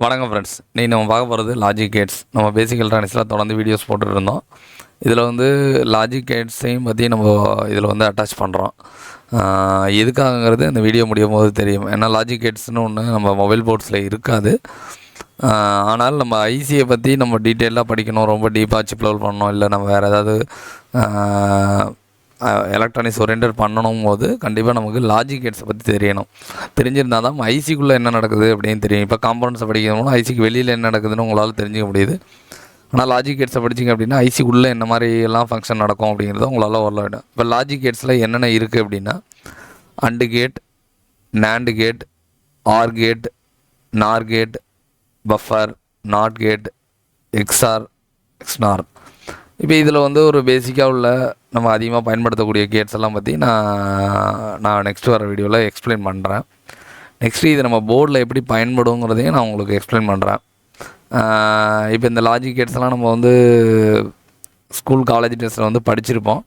வணக்கம் ஃப்ரெண்ட்ஸ். நம்ம பார்க்க போகிறது லாஜிக் கேட்ஸ். நம்ம பேசிக் எலக்ட்ரானிக்ஸில் தொடர்ந்து வீடியோஸ் போட்டுட்டு இருந்தோம். இதில் லாஜிக் கேட்ஸையும் பற்றி நம்ம இதில் அட்டாச் பண்ணுறோம். எதுக்காகங்கிறது இந்த வீடியோ முடியும் போது தெரியும். ஏன்னா லாஜிக் கேட்ஸ்னு ஒன்று நம்ம மொபைல் போர்ட்ஸில் இருக்காது. ஆனால் நம்ம ஐசியை பற்றி நம்ம டீட்டெயிலாக படிக்கணும், ரொம்ப டீப்பாக சிப் லெவல் பண்ணணும், இல்லை நம்ம வேறு ஏதாவது எலக்ட்ரானிக்ஸ் ஓரியன்ட் பண்ணணும் போது கண்டிப்பாக நமக்கு லாஜிக் கேட்ஸை பற்றி தெரியணும். தெரிஞ்சிருந்தால் தான் ஐசிக்குள்ளே என்ன நடக்குது அப்படின்னு தெரியும். இப்போ காம்பவுண்ட்ஸை படிக்கணும், ஐசிக்கு வெளியில் என்ன நடக்குதுன்னு உங்களால் தெரிஞ்சிக்க முடியுது. ஆனால் லாஜிக் கேட்ஸை படிச்சிங்க அப்படின்னா ஐசிக்குள்ளே என்ன மாதிரி எல்லாம் ஃபங்க்ஷன் நடக்கும் அப்படிங்கிறத உங்களால் வரலாம். இப்போ லாஜிக் கேட்ஸில் என்னென்ன இருக்குது அப்படின்னா and gate, nand gate, or gate, nor gate, buffer, not gate, XOR, XNOR. இப்போ இதில் ஒரு பேசிக்காக உள்ள நம்ம அதிகமாக பயன்படுத்தக்கூடிய கேட்ஸ் எல்லாம் பற்றி நான் நெக்ஸ்ட் வர வீடியோவில் எக்ஸ்பிளைன் பண்ணுறேன். நெக்ஸ்ட்டு இது நம்ம போர்டில் எப்படி பயன்படுங்கிறதையும் நான் உங்களுக்கு எக்ஸ்பிளைன் பண்ணுறேன். இப்போ இந்த லாஜிக் கேட்ஸ்லாம் நம்ம ஸ்கூல் காலேஜ் டேஸில் படிச்சிருப்போம்.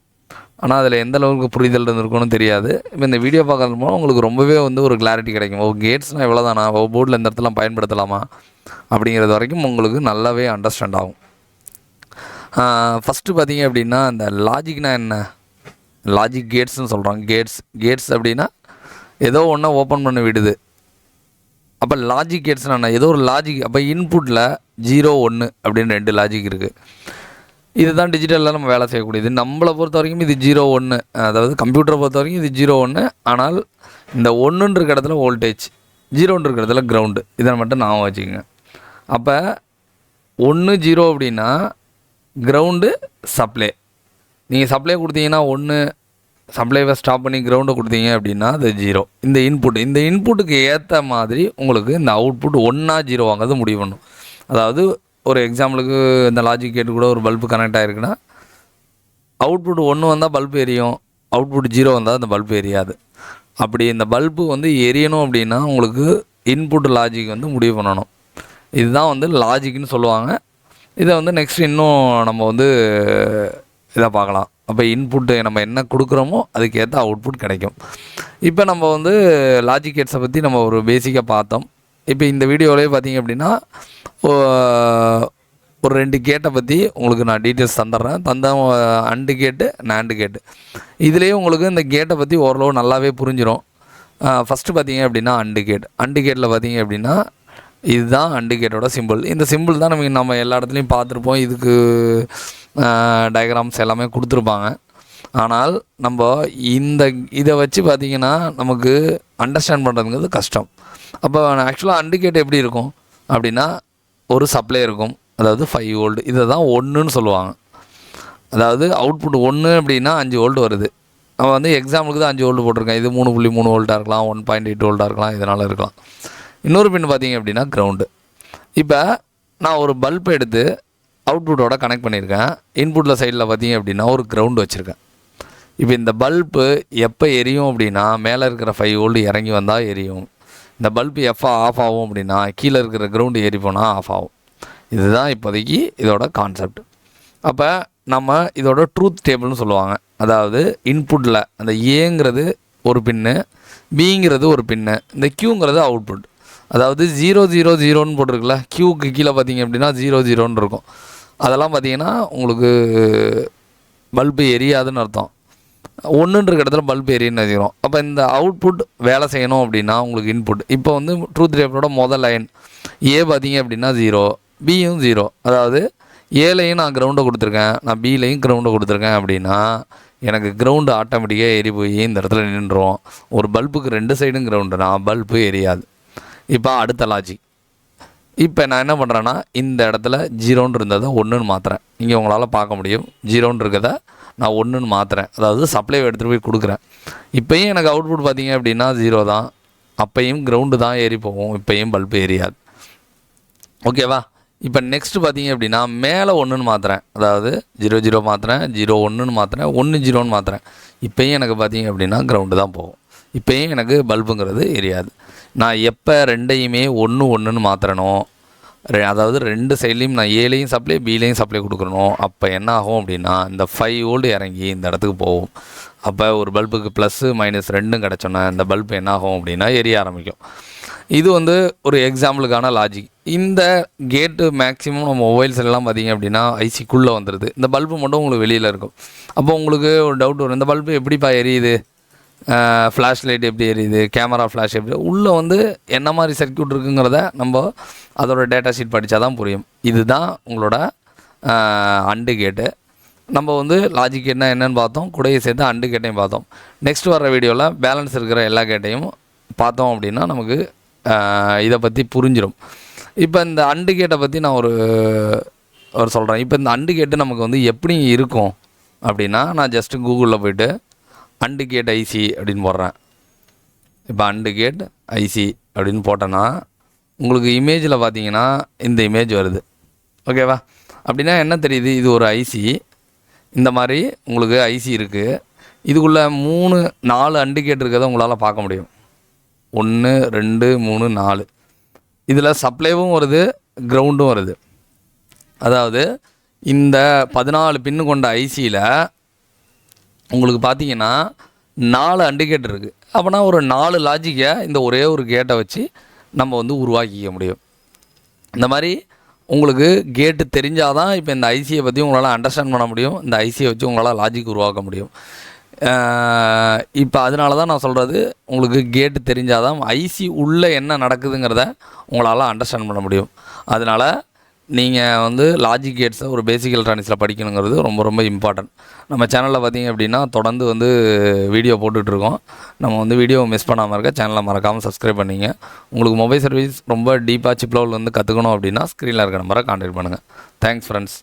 ஆனால் அதில் எந்த அளவுக்கு புரிதல் இருந்திருக்குன்னு தெரியாது. இப்போ இந்த வீடியோ பார்க்கறது மூலம் உங்களுக்கு ரொம்பவே ஒரு கிளாரிட்டி கிடைக்கும். கேட்ஸ்னால் எவ்வளோ தானா, போர்டில் இந்த இடத்துல பயன்படுத்தலாமா அப்படிங்கிறது வரைக்கும் உங்களுக்கு நல்லாவே அண்டர்ஸ்டாண்ட் ஆகும். ஃபஸ்ட்டு பார்த்தீங்க அப்படின்னா இந்த லாஜிக்னால் என்ன, லாஜிக் கேட்ஸ்னு சொல்கிறோம். கேட்ஸ் அப்படின்னா ஏதோ ஒன்றை ஓப்பன் பண்ண விடுது. அப்போ லாஜிக் கேட்ஸ்னால் என்ன, ஏதோ ஒரு லாஜிக். அப்போ இன்புட்டில் 0, 1 அப்படின்னு 2 லாஜிக் இருக்குது. இதுதான் டிஜிட்டலில் நம்ம வேலை செய்யக்கூடியது. நம்மளை பொறுத்த வரைக்கும் இது 0, 1, அதாவது கம்ப்யூட்டரை பொறுத்த வரைக்கும் இது 0, 1. ஆனால் இந்த 1ன்னு இருக்கிற இடத்துல வோல்டேஜ், 0ன்னு இருக்கிற இடத்துல கிரவுண்டு, இதை மட்டும் நான் வச்சுக்கோங்க. அப்போ 1, 0 அப்படின்னா கிரவுண்டு சப்ளை. நீங்கள் சப்ளை கொடுத்தீங்கன்னா 1, சப்ளைவை ஸ்டாப் பண்ணி கிரவுண்டை கொடுத்தீங்க அப்படின்னா அது 0. இந்த இன்புட்டுக்கு ஏற்ற மாதிரி உங்களுக்கு இந்த அவுட்புட் 1ஆ 0 வாங்கிறது முடிவு பண்ணும். அதாவது ஒரு எக்ஸாம்பிளுக்கு இந்த லாஜிக் கேட்டு கூட ஒரு பல்பு கனெக்ட் ஆகிருக்குன்னா அவுட்புட் 1 வந்தால் பல்பு எரியும், அவுட்புட் 0 வந்தால் அந்த பல்பு எரியாது. அப்படி இந்த பல்பு எரியணும் அப்படின்னா உங்களுக்கு இன்புட் லாஜிக் முடிவு பண்ணணும். இதுதான் லாஜிக்னு சொல்லுவாங்க. இதை நெக்ஸ்ட் இன்னும் நம்ம இதை பார்க்கலாம். அப்போ இன்புட்டு நம்ம என்ன கொடுக்குறோமோ அதுக்கேற்ற அவுட்புட் கிடைக்கும். இப்போ நம்ம லாஜிக் கேட்ஸை பற்றி நம்ம ஒரு பேசிக்காக பார்த்தோம். இப்போ இந்த வீடியோவிலே பார்த்தீங்க அப்படின்னா ஒரு 2 கேட்டை பற்றி உங்களுக்கு நான் டீட்டெயில்ஸ் தந்தேன். அண்டு கேட்டு, நேண்டு கேட்டு. இதுலேயே உங்களுக்கு இந்த கேட்டை பற்றி ஓரளவு நல்லாவே புரிஞ்சிடும். ஃபஸ்ட்டு பார்த்தீங்க அப்படின்னா அண்டு கேட்டில் பார்த்தீங்க அப்படின்னா இதுதான் அண்டு கேட்டோட சிம்பிள். இந்த சிம்பிள் தான் நம்ம எல்லா இடத்துலையும் பார்த்துருப்போம். இதுக்கு டயக்ராம்ஸ் எல்லாமே கொடுத்துருப்பாங்க. ஆனால் நம்ம இதை வச்சு பார்த்திங்கன்னா நமக்கு அண்டர்ஸ்டாண்ட் பண்ணுறதுங்கிறது கஷ்டம். அப்போ ஆக்சுவலாக அண்டு கேட் எப்படி இருக்கும் அப்படின்னா ஒரு சப்ளை இருக்கும், அதாவது 5 வோல்ட். இதை தான் 1ன்னு சொல்லுவாங்க. அதாவது அவுட்புட் 1 அப்படின்னா 5 வோல்ட் வருது. நம்ம எக்ஸாம்பிளுக்கு தான் 5 வோல்ட் போட்டிருக்கேன். இது 3.3 வோல்ட்டாக இருக்கலாம், 1.8 வோல்ட்டாக இருக்கலாம், இதனால் இருக்கலாம். இன்னொரு பின் பார்த்திங்க அப்படின்னா கிரவுண்டு. இப்போ நான் ஒரு பல்ப் எடுத்து அவுட்புட்டோட கனெக்ட் பண்ணியிருக்கேன். இன்புட்டில் சைடில் பார்த்திங்க அப்படின்னா ஒரு கிரவுண்டு வச்சுருக்கேன். இப்போ இந்த பல்பு எப்போ எரியும் அப்படின்னா மேலே இருக்கிற 5 வோல்ட் இறங்கி வந்தால் எரியும். இந்த பல்பு எப்போ ஆஃப் ஆகும் அப்படின்னா கீழே இருக்கிற கிரவுண்டு ஏறி போனால் ஆஃப் ஆகும். இதுதான் இப்போதைக்கு இதோட கான்செப்ட். அப்போ நம்ம இதோட ட்ரூத் டேபிள்னு சொல்லுவாங்க. அதாவது இன்புட்டில் அந்த ஏங்கிறது ஒரு பின்னு, பிங்கிறது ஒரு பின்னு, இந்த கியூங்கிறது அவுட்புட். அதாவது 0, 0, 0ன்னு போட்டிருக்குல்ல, கியூக்கு கீழே பார்த்தீங்க அப்படின்னா 0, 0ன்னு இருக்கும். அதெல்லாம் பார்த்தீங்கன்னா உங்களுக்கு பல்பு எரியாதுன்னு அர்த்தம். 1ன்ற இருக்க இடத்துல பல்பு எரியுன்னு வச்சுக்கிறோம். அப்போ இந்த அவுட்புட் வேலை செய்யணும் அப்படின்னா உங்களுக்கு இன்புட். இப்போ ட்ரூத் டேபிளோட முதல் லைன் ஏ பார்த்தீங்க அப்படின்னா 0, பியும் 0. அதாவது ஏலையும் நான் கிரவுண்டை கொடுத்துருக்கேன், நான் பிலையும் கிரவுண்டை கொடுத்துருக்கேன் அப்படின்னா எனக்கு கிரவுண்டு ஆட்டோமேட்டிக்காக ஏறி போய் இந்த இடத்துல நின்றுடும். ஒரு பல்புக்கு 2 சைடும் கிரவுண்டுனா பல்பு எரியாது. இப்போ அடுத்த லாஜிக். இப்போ நான் என்ன பண்ணுறேன்னா இந்த இடத்துல 0ன்னு இருந்ததை 1ன்னு மாற்றுறேன். இங்கே உங்களால் பார்க்க முடியும். 0ன்னு இருக்கிறத நான் 1ன்னு மாற்றுறேன். அதாவது சப்ளை எடுத்துகிட்டு போய் கொடுக்குறேன். இப்போயும் எனக்கு அவுட்புட் பார்த்தீங்க அப்படின்னா 0 தான். அப்பையும் கிரவுண்டு தான் ஏறி போகும், இப்போயும் பல்பு எரியாது. ஓகேவா? இப்போ நெக்ஸ்ட்டு பார்த்தீங்க அப்படின்னா மேலே 1ன்னு மாற்றுறேன். அதாவது 0, 0 மாற்றுறேன், 0, 1ன்னு மாற்றுறேன், 1, 0ன்னு மாற்றுறேன். இப்போயும் எனக்கு பார்த்தீங்க அப்படின்னா கிரவுண்டு தான் போகும். இப்போயும் எனக்கு பல்புங்கிறது எரியாது. நான் எப்போ 2ஐயுமே 1, 1ன்னு மாற்றுறனோ, அதாவது 2 சைட்லேயும் நான் ஏலையும் சப்ளை, பிலையும் சப்ளை கொடுக்குறனோ, அப்போ என்ன ஆகும் அப்படின்னா இந்த 5 வோல்ட் இறங்கி இந்த இடத்துக்கு போகும். அப்போ ஒரு பல்புக்கு ப்ளஸ்ஸு மைனஸ் 2ம் கிடச்சோன்னா இந்த பல்பு என்ன ஆகும் அப்படின்னா எரிய ஆரம்பிக்கும். இது வந்து ஒரு எக்ஸாம்பிளுக்கான லாஜிக். இந்த கேட்டு மேக்ஸிமம் நம்ம மொபைல்ஸ் எல்லாம் பார்த்திங்க அப்படின்னா ஐசிக்குள்ளே வந்துடுது. இந்த பல்பு மட்டும் உங்களுக்கு வெளியில் இருக்கும். அப்போ உங்களுக்கு ஒரு டவுட் வரும், இந்த பல்பு எப்படிப்பா எரியுது, ஃப்ளாஷ் லைட் எப்படி எரியுது, கேமரா ஃப்ளாஷ் எப்படி, உள்ளே வந்து என்ன மாதிரி சர்க்யூட் இருக்குங்கிறத நம்ம அதோட டேட்டா ஷீட் படித்தா தான் புரியும். இதுதான் உங்களோட அண்டு கேட்டு. நம்ம வந்து லாஜிக் கேட்னா என்னென்னு பார்த்தோம், கூடயே சேர்த்து அண்டு கேட்டையும் பார்த்தோம். நெக்ஸ்ட் வர வீடியோவில் பேலன்ஸ் இருக்கிற எல்லா கேட்டையும் பார்த்தோம் அப்படின்னா நமக்கு இதை பற்றி புரிஞ்சிடும். இப்போ இந்த அண்டு கேட்டை பற்றி நான் ஒரு சொல்கிறேன். இப்போ இந்த அண்டு கேட்டு நமக்கு வந்து எப்படி இருக்கும் அப்படின்னா, நான் ஜஸ்ட்டு கூகுளில் போய்ட்டு அண்டு கேட் ஐசி அப்படின்னு போடுறேன். இப்போ அண்டு கேட் ஐசி அப்படின்னு போட்டேன்னா உங்களுக்கு இமேஜில் பார்த்தீங்கன்னா இந்த இமேஜ் வருது. ஓகேவா? அப்படின்னா என்ன தெரியுது, இது ஒரு ஐசி. இந்த மாதிரி உங்களுக்கு ஐசி இருக்குது. இதுக்குள்ளே 4 அண்டு கேட் இருக்கிறத உங்களால் பார்க்க முடியும். 1 2 3 4. இதில் சப்ளைவும் வருது, கிரவுண்டும் வருது. அதாவது இந்த 14 பின்னு கொண்ட ஐசியில் உங்களுக்கு பார்த்தீங்கன்னா 4 அண்டு கேட் இருக்குது. அப்போனா ஒரு 4 லாஜிக்கை இந்த ஒரே ஒரு கேட்டை வச்சு நம்ம வந்து உருவாக்கிக்க முடியும். இந்த மாதிரி உங்களுக்கு கேட்டு தெரிஞ்சால் தான் இப்போ இந்த ஐசியை பற்றி உங்களால் அண்டர்ஸ்டாண்ட் பண்ண முடியும். இந்த ஐசியை வச்சு உங்களால் லாஜிக் உருவாக்க முடியும். இப்போ அதனால தான் நான் சொல்கிறது, உங்களுக்கு கேட்டு தெரிஞ்சால் தான் ஐசி உள்ளே என்ன நடக்குதுங்கிறத உங்களால் அண்டர்ஸ்டாண்ட் பண்ண முடியும். அதனால் நீங்கள் வந்து லாஜிக் கேட்ஸை ஒரு பேசிக் எலக்ட்ரானிக்ஸில் படிக்கணுங்கிறது ரொம்ப ரொம்ப இம்பார்ட்டன்ட். நம்ம சேனலில் பார்த்திங்க அப்படின்னா தொடர்ந்து வந்து வீடியோ போட்டுட்ருக்கோம். நம்ம வந்து வீடியோவை மிஸ் பண்ணாமல் இருக்க சேனலை மறக்காமல் சப்ஸ்கிரைப் பண்ணிங்க. உங்களுக்கு மொபைல் சர்வீஸ் ரொம்ப டீப்பாக சிப் லெவல் வந்து கற்றுக்கணும் அப்படின்னா ஸ்க்ரீனில் இருக்க நம்பரை கான்டாக்ட் பண்ணுங்கள். Thanks friends.